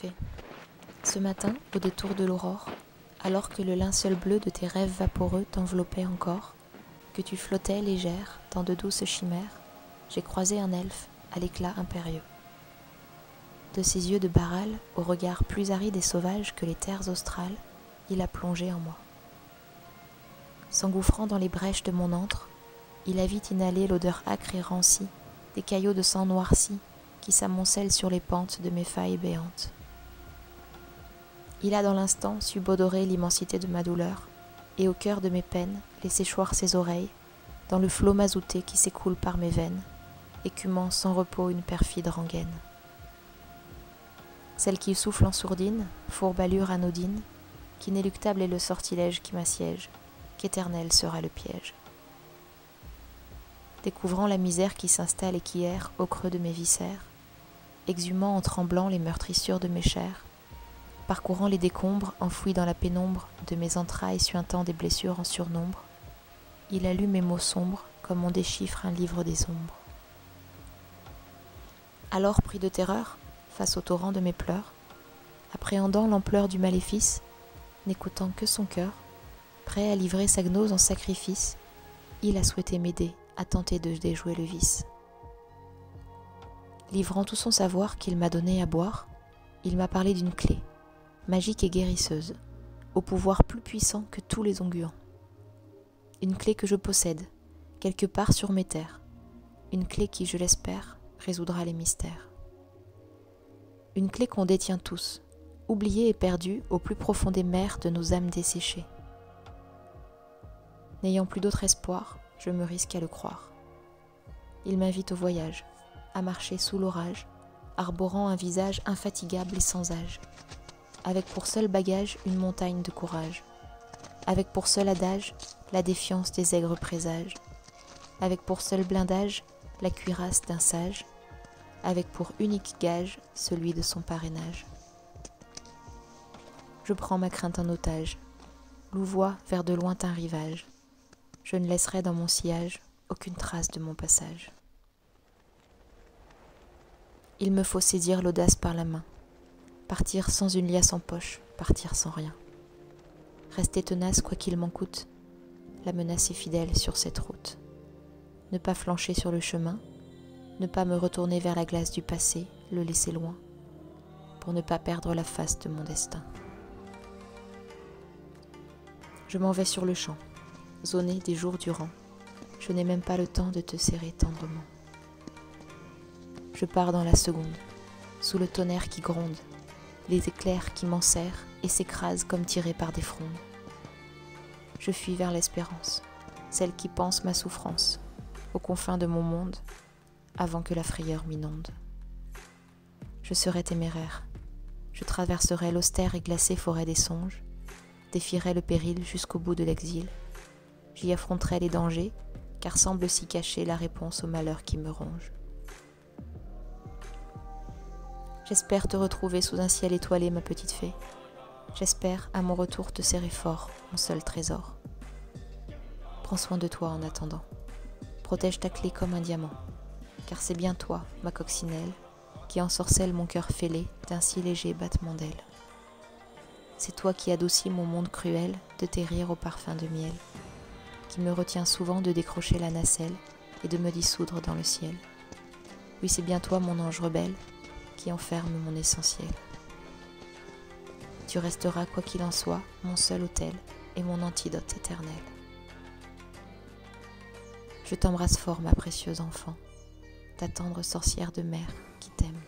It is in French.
fée. Ce matin, au détour de l'aurore, alors que le linceul bleu de tes rêves vaporeux t'enveloppait encore, que tu flottais légère dans de douces chimères, j'ai croisé un elfe à l'éclat impérieux. De ses yeux de baral, au regard plus aride et sauvage que les terres australes, il a plongé en moi. S'engouffrant dans les brèches de mon antre, il a vite inhalé l'odeur âcre et rancie des caillots de sang noirci qui s'amoncellent sur les pentes de mes failles béantes. Il a dans l'instant su bodorer l'immensité de ma douleur et au cœur de mes peines laisser choir ses oreilles dans le flot mazouté qui s'écoule par mes veines, écumant sans repos une perfide rengaine. Celle qui souffle en sourdine, fourbe allure anodine, qu'inéluctable est le sortilège qui m'assiège, qu'éternel sera le piège. Découvrant la misère qui s'installe et qui erre au creux de mes viscères, exhumant en tremblant les meurtrissures de mes chairs, parcourant les décombres enfouis dans la pénombre de mes entrailles suintant des blessures en surnombre, il a lu mes mots sombres comme on déchiffre un livre des ombres. Alors pris de terreur, face au torrent de mes pleurs, appréhendant l'ampleur du maléfice, n'écoutant que son cœur, prêt à livrer sa gnose en sacrifice, il a souhaité m'aider à tenter de déjouer le vice. Livrant tout son savoir qu'il m'a donné à boire, il m'a parlé d'une clé, magique et guérisseuse, au pouvoir plus puissant que tous les onguents. Une clé que je possède, quelque part sur mes terres, une clé qui, je l'espère, résoudra les mystères. Une clé qu'on détient tous, oubliée et perdue au plus profond des mers de nos âmes desséchées. N'ayant plus d'autre espoir, je me risque à le croire. Il m'invite au voyage, à marcher sous l'orage, arborant un visage infatigable et sans âge, avec pour seul bagage une montagne de courage, avec pour seul adage la défiance des aigres présages, avec pour seul blindage la cuirasse d'un sage, avec pour unique gage celui de son parrainage. Je prends ma crainte en otage, louvoie vers de lointains rivages, je ne laisserai dans mon sillage aucune trace de mon passage. Il me faut saisir l'audace par la main, partir sans une liasse en poche, partir sans rien. Rester tenace quoi qu'il m'en coûte, la menace est fidèle sur cette route. Ne pas flancher sur le chemin, ne pas me retourner vers la glace du passé, le laisser loin, pour ne pas perdre la face de mon destin. Je m'en vais sur le champ, zoné des jours durant, je n'ai même pas le temps de te serrer tendrement. Je pars dans la seconde, sous le tonnerre qui gronde, les éclairs qui m'enserrent et s'écrasent comme tirés par des frondes. Je fuis vers l'espérance, celle qui pense ma souffrance, aux confins de mon monde, avant que la frayeur m'inonde. Je serai téméraire, je traverserai l'austère et glacée forêt des songes, défierai le péril jusqu'au bout de l'exil, j'y affronterai les dangers, car semble s'y cacher la réponse au malheur qui me ronge. J'espère te retrouver sous un ciel étoilé, ma petite fée. J'espère, à mon retour, te serrer fort, mon seul trésor. Prends soin de toi en attendant. Protège ta clé comme un diamant, car c'est bien toi, ma coccinelle, qui ensorcelle mon cœur fêlé d'un si léger battement d'ailes. C'est toi qui adoucis mon monde cruel de tes rires au parfum de miel, qui me retient souvent de décrocher la nacelle et de me dissoudre dans le ciel. Oui, c'est bien toi, mon ange rebelle, qui enferme mon essentiel. Tu resteras, quoi qu'il en soit, mon seul autel et mon antidote éternel. Je t'embrasse fort, ma précieuse enfant, ta tendre sorcière de mer qui t'aime.